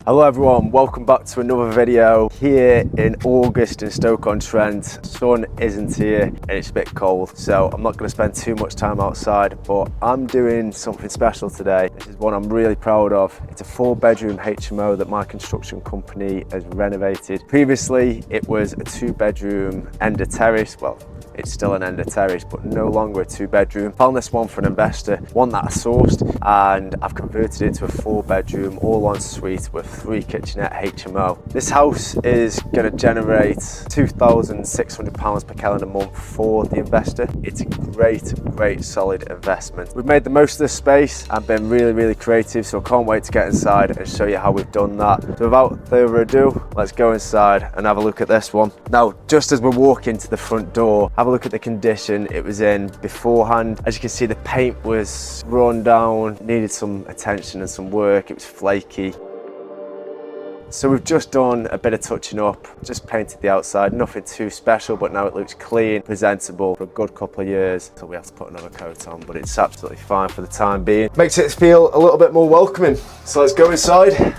Hello everyone, welcome back to another video here in August in Stoke-on-Trent. Sun isn't here and it's a bit cold, so I'm not going to spend too much time outside, but I'm doing something special today. This is one I'm really proud of. It's a 4-bedroom HMO that my construction company has renovated. Previously it was a 2-bedroom end of terrace. Well, it's still an end of terrace, but no longer a 2-bedroom. Found this one for an investor, one that I sourced, and I've converted it to a 4-bedroom, all-en-suite with 3 kitchenette HMO. This house is going to generate £2,600 per calendar month for the investor. It's a great solid investment. We've made the most of this space and been really creative, so I can't wait to get inside and show you how we've done that. So without further ado, let's go inside and have a look at this one. Now, just as we walk into the front door, have a look at the condition it was in beforehand. As you can see, the paint was run down, needed some attention and some work. It was flaky. So we've just done a bit of touching up, just painted the outside, nothing too special, but now it looks clean, presentable for a good couple of years. So we have to put another coat on, but it's absolutely fine for the time being. Makes it feel a little bit more welcoming. So let's go inside.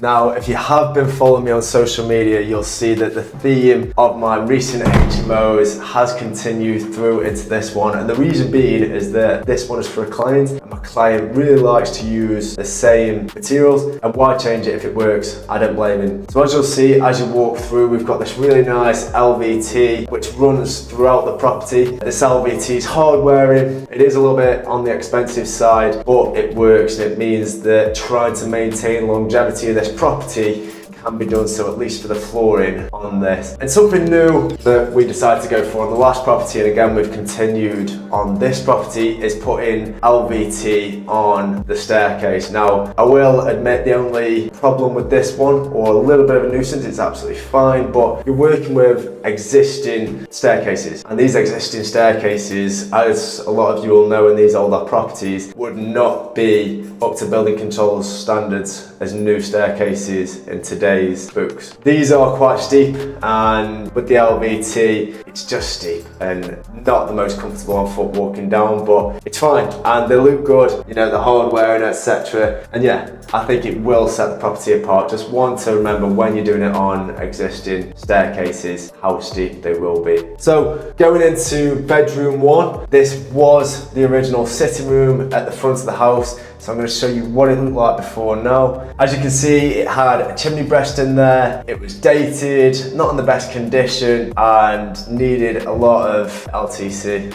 Now, if you have been following me on social media, you'll see that the theme of my recent HMOs has continued through into this one. And the reason being is that this one is for a client, and my client really likes to use the same materials. And why change it if it works? I don't blame him. So as you'll see, as you walk through, we've got this really nice LVT, which runs throughout the property. This LVT is hard wearing. It is a little bit on the expensive side, but it works, and it means that trying to maintain longevity of this property can be done, so at least for the flooring on this. And something new that we decided to go for on the last property, and again we've continued on this property, is putting LVT on the staircase. Now, I will admit the only problem with this one, or a little bit of a nuisance, it's absolutely fine, but you're working with existing staircases, and these existing staircases, as a lot of you will know in these older properties, would not be up to building controls standards as new staircases in today's books. These are quite steep, and with the LVT it's just steep and not the most comfortable on foot walking down, but it's fine and they look good, you know, the hardware and etc. And yeah, I think it will set the property apart. Just one to remember when you're doing it on existing staircases, how steep they will be. So going into bedroom 1, this was the original sitting room at the front of the house. So I'm going to show you what it looked like before and now. As you can see, it had a chimney breast in there. It was dated, not in the best condition, and needed a lot of LTC.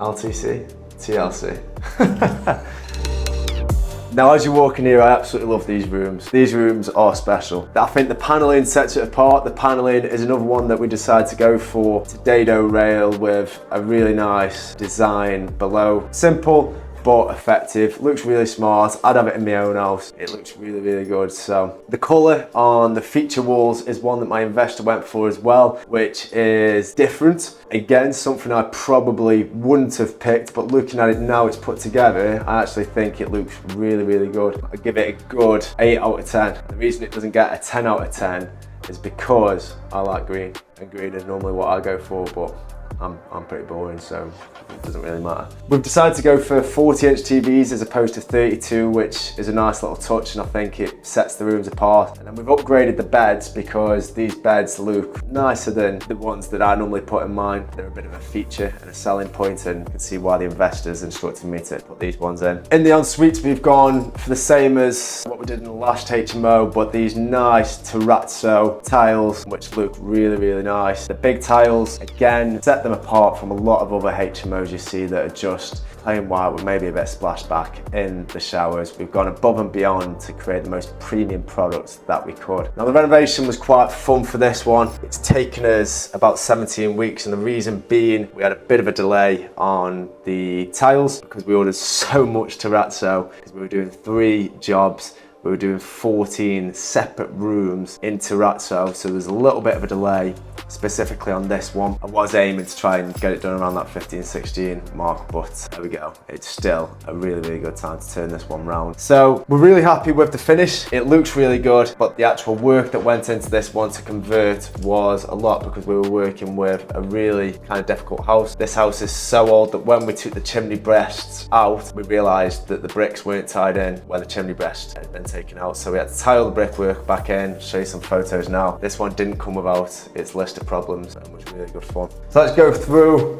TLC. Now, as you walk in here, I absolutely love these rooms. These rooms are special. I think the paneling sets it apart. The paneling is another one that we decided to go for. It's a dado rail with a really nice design below. Simple, but effective. Looks really smart. I'd have it in my own house. It looks really good. So the colour on the feature walls is one that my investor went for as well, which is different. Again, something I probably wouldn't have picked, but looking at it now it's put together, I actually think it looks really good. I give it a good 8 out of 10. The reason it doesn't get a 10 out of 10 is because I like green, and green is normally what I go for, but I'm pretty boring, so it doesn't really matter. We've decided to go for 40-inch TVs as opposed to 32, which is a nice little touch, and I think it sets the rooms apart. And then we've upgraded the beds because these beds look nicer than the ones that I normally put in mine. They're a bit of a feature and a selling point, and you can see why the investors instructed me to put these ones in. In the ensuite, we've gone for the same as what we did in the last HMO, but these nice terrazzo tiles, which look really nice. The big tiles, again, set them apart from a lot of other HMOs you see that are just plain white with maybe a bit of splashback in the showers. We've gone above and beyond to create the most premium products that we could. Now, the renovation was quite fun for this one. It's taken us about 17 weeks, and the reason being we had a bit of a delay on the tiles because we ordered so much terrazzo because we were doing 3 jobs. We were doing 14 separate rooms in terrazzo, so there's a little bit of a delay specifically on this one. I was aiming to try and get it done around that 15, 16 mark, but there we go. It's still a really, really good time to turn this one round. So we're really happy with the finish. It looks really good, but the actual work that went into this one to convert was a lot because we were working with a really kind of difficult house. This house is so old that when we took the chimney breasts out, we realized that the bricks weren't tied in where the chimney breast had been taken out. So we had to tie all the brickwork back in, show you some photos now. This one didn't come without its list of problems and was really good fun. So let's go through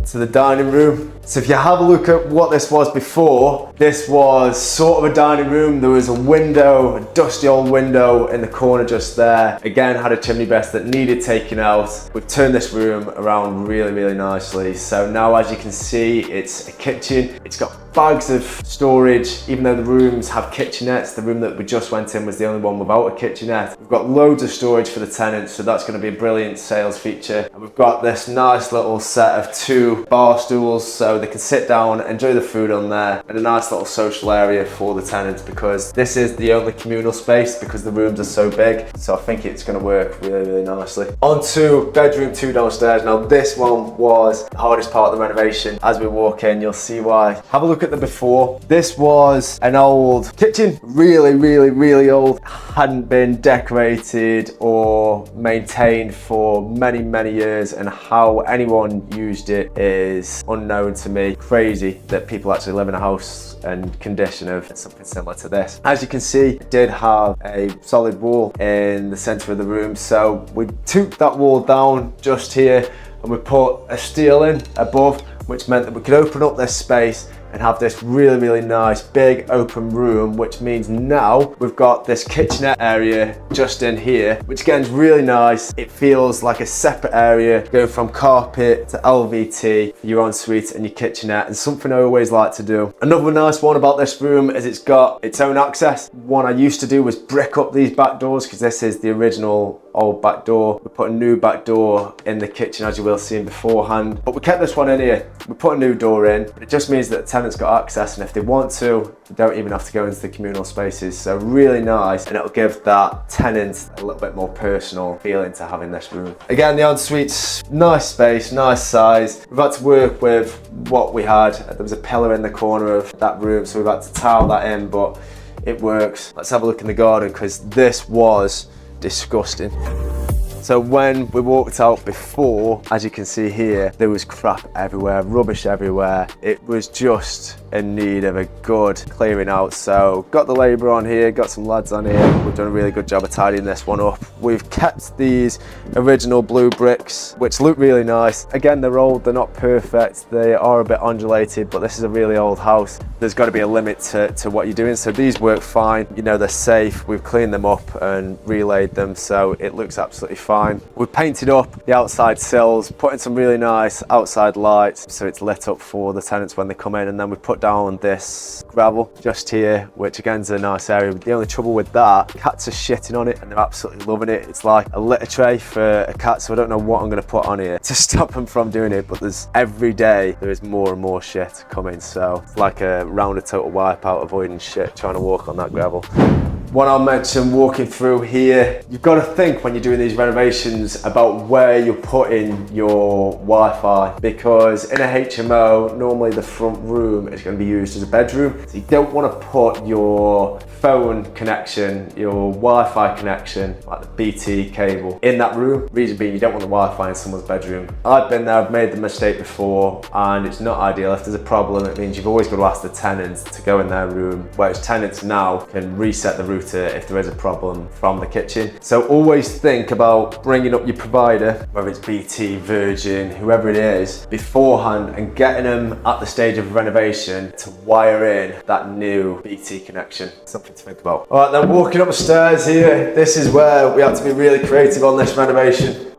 to the dining room. So if you have a look at what this was before, this was sort of a dining room. There was a window, a dusty old window in the corner just there. Again, had a chimney breast that needed taking out. We've turned this room around really, really nicely. So now, as you can see, it's a kitchen. It's got bags of storage. Even though the rooms have kitchenettes, the room that we just went in was the only one without a kitchenette. We've got loads of storage for the tenants, so that's going to be a brilliant sales feature. And we've got this nice little set of 2 bar stools, so they can sit down, enjoy the food on there, and a nice little social area for the tenants, because this is the only communal space because the rooms are so big. So I think it's going to work really, really nicely. On to bedroom 2 downstairs. Now this one was the hardest part of the renovation. As we walk in, you'll see why. Have a look at the before. This was an old kitchen, really, really, really old. Hadn't been decorated or maintained for many, many years, and how anyone used it is unknown to me. Crazy that people actually live in a house and condition of something similar to this. As you can see, it did have a solid wall in the center of the room, so we took that wall down just here and we put a steel in above, which meant that we could open up this space and have this really, really nice big open room, which means now we've got this kitchenette area just in here, which again is really nice. It feels like a separate area, going from carpet to LVT, your ensuite and your kitchenette, and something I always like to do. Another nice one about this room is it's got its own access. One I used to do was brick up these back doors, because this is the original old back door. We put a new back door in the kitchen, as you will see beforehand, but we kept this one in here. We put a new door in, but it just means that the tenant's got access, and if they want to, they don't even have to go into the communal spaces. So really nice, and it'll give that tenant a little bit more personal feeling to having this room. Again, the ensuite's nice space, nice size. We've had to work with what we had. There was a pillar in the corner of that room, so we've had to tile that in, but it works. Let's have a look in the garden, because this was disgusting. So when we walked out before, as you can see here, there was crap everywhere, rubbish everywhere. It was just in need of a good clearing out. So got the labour on here, got some lads on here. We've done a really good job of tidying this one up. We've kept these original blue bricks, which look really nice. Again, they're old, they're not perfect. They are a bit undulated, but this is a really old house. There's got to be a limit to what you're doing. So these work fine. You know, they're safe. We've cleaned them up and relayed them, so it looks absolutely fine. We've painted up the outside sills, put in some really nice outside lights so it's lit up for the tenants when they come in, and then we put down this gravel just here, which again is a nice area. The only trouble with that, cats are shitting on it and they're absolutely loving it. It's like a litter tray for a cat, so I don't know what I'm going to put on here to stop them from doing it, but there's every day there is more and more shit coming, so it's like a round of total wipeout, avoiding shit, trying to walk on that gravel. One I'll mention walking through here, you've got to think when you're doing these renovations about where you're putting your Wi-Fi, because in a HMO, normally the front room is going to be used as a bedroom. So you don't want to put your phone connection, your Wi-Fi connection, like the BT cable, in that room. Reason being, you don't want the Wi-Fi in someone's bedroom. I've been there, I've made the mistake before, and it's not ideal. If there's a problem, it means you've always got to ask the tenants to go in their room, whereas tenants now can reset the router if there is a problem from the kitchen. So always think about bringing up your provider, whether it's BT, Virgin, whoever it is, beforehand, and getting them at the stage of renovation to wire in that new BT connection. Something to think about. All right, then walking up the stairs here, this is where we had to be really creative on this renovation.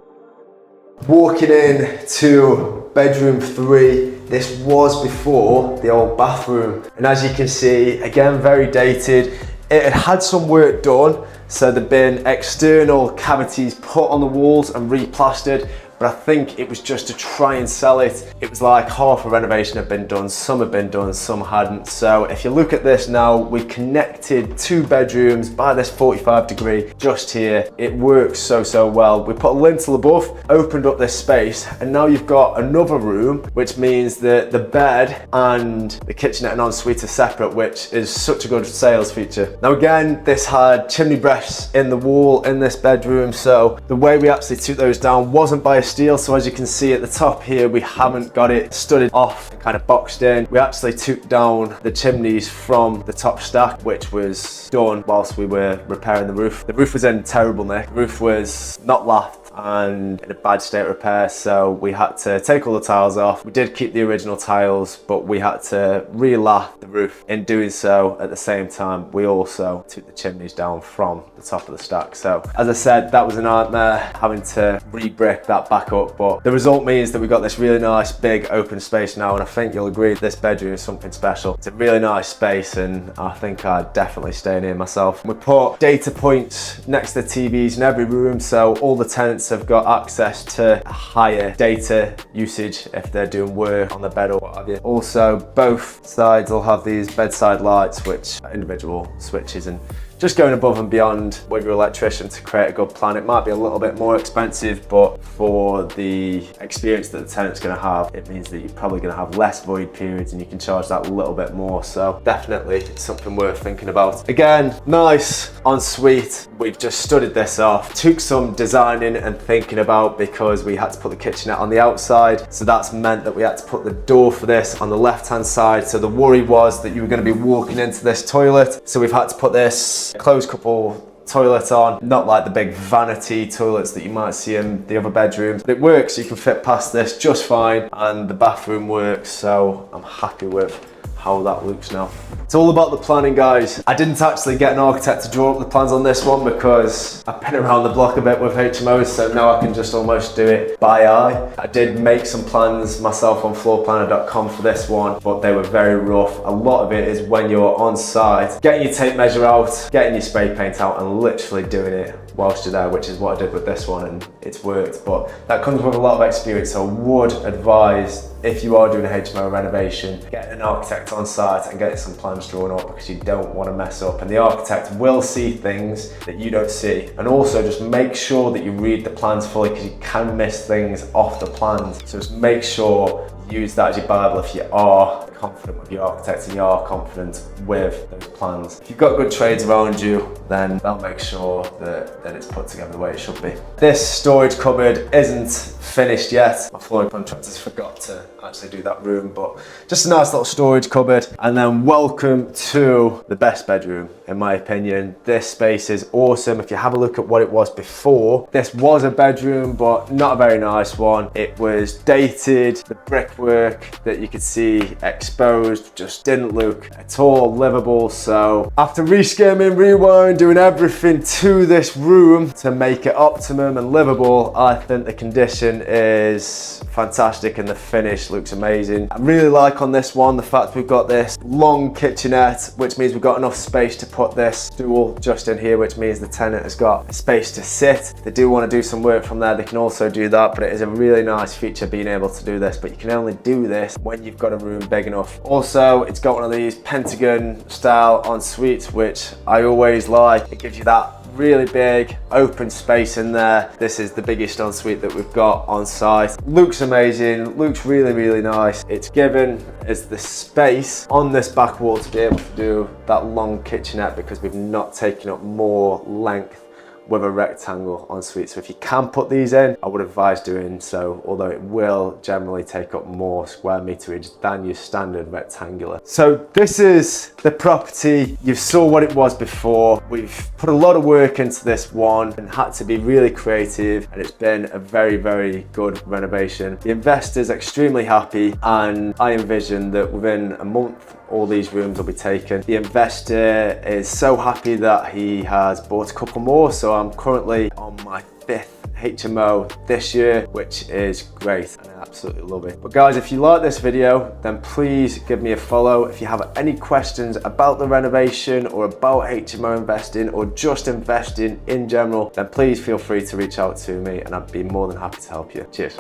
Walking in to bedroom 3, this was before the old bathroom, and as you can see, again, very dated. It had had some work done, so there'd been external cavities put on the walls and replastered, but I think it was just to try and sell it. It was like half a renovation had been done, some had been done, some hadn't. So if you look at this now, we connected 2 bedrooms by this 45 degree just here. It works so well. We put a lintel above, opened up this space, and now you've got another room, which means that the bed and the kitchenette and ensuite are separate, which is such a good sales feature. Now again, this had chimney breasts in the wall in this bedroom, so the way we actually took those down wasn't by a steel. So as you can see at the top here, we haven't got it studded off and kind of boxed in. We actually took down the chimneys from the top stack, which was done whilst we were repairing the roof. The roof was in terrible nick. The roof was not lath and in a bad state of repair, so we had to take all the tiles off. We did keep the original tiles, but we had to re-lath the roof. In doing so, at the same time, we also took the chimneys down from the top of the stack. So as I said, that was a nightmare having to re-brick that back up, but the result means that we got this really nice big open space now, and I think you'll agree this bedroom is something special. It's a really nice space, and I think I'd definitely stay in here myself. We put data points next to the TVs in every room, so all the tenants have got access to higher data usage if they're doing work on the bed or what have you. Also, both sides will have these bedside lights, which are individual switches, and just going above and beyond with your electrician to create a good plan. It might be a little bit more expensive, but for the experience that the tenant's going to have, it means that you're probably going to have less void periods and you can charge that a little bit more. So definitely it's something worth thinking about. Again, nice ensuite. We've just studied this off, took some designing and thinking about, because we had to put the kitchenette on the outside. So that's meant that we had to put the door for this on the left-hand side. So the worry was that you were going to be walking into this toilet. So we've had to put this closed couple toilet on, not like the big vanity toilets that you might see in the other bedrooms. But it works, you can fit past this just fine, and the bathroom works, so I'm happy with how that looks now. It's all about the planning, guys. I didn't actually get an architect to draw up the plans on this one because I've been around the block a bit with HMOs, so now I can just almost do it by eye. I did make some plans myself on floorplanner.com for this one, but they were very rough. A lot of it is when you're on site, getting your tape measure out, getting your spray paint out, and literally doing it whilst you're there, which is what I did with this one, and it's worked. But that comes with a lot of experience, so I would advise, if you are doing a HMO renovation, get an architect on site and get some plans drawn up, because you don't want to mess up, and the architect will see things that you don't see. And also just make sure that you read the plans fully, because you can miss things off the plans. So just make sure you use that as your Bible if you are confident with your architect and you are confident with those plans. If you've got good trades around you, then they'll make sure that it's put together the way it should be. This storage cupboard isn't finished yet. My flooring contractors forgot to actually do that room, but just a nice little storage cupboard. And then welcome to the best bedroom, in my opinion. This space is awesome. If you have a look at what it was before, this was a bedroom, but not a very nice one. It was dated. The brickwork that you could see exposed just didn't look at all livable. So after reskimming, rewiring, doing everything to this room to make it optimum and livable, I think the condition is fantastic and the finish looks amazing. I really like on this one the fact we've got this long kitchenette, which means we've got enough space to put this stool just in here, which means the tenant has got a space to sit. If they do want to do some work from there, they can also do that, but it is a really nice feature being able to do this, but you can only do this when you've got a room big enough. Also, it's got one of these pentagon style en suites, which I always like. It gives you that really big open space in there. This is the biggest ensuite that we've got on site. Looks amazing, looks really nice. It's given us the space on this back wall to be able to do that long kitchenette, because we've not taken up more length with a rectangle ensuite. So if you can put these in, I would advise doing so, although it will generally take up more square meterage than your standard rectangular. So this is the property. You saw what it was before. We've put a lot of work into this one and had to be really creative, and it's been a very good renovation. The investor's extremely happy, and I envision that within a month all these rooms will be taken. The investor is so happy that he has bought a couple more, so I'm currently on my 5th HMO this year, which is great and I absolutely love it. But guys, if you like this video, then please give me a follow. If you have any questions about the renovation or about HMO investing or just investing in general, then please feel free to reach out to me and I'd be more than happy to help you. Cheers.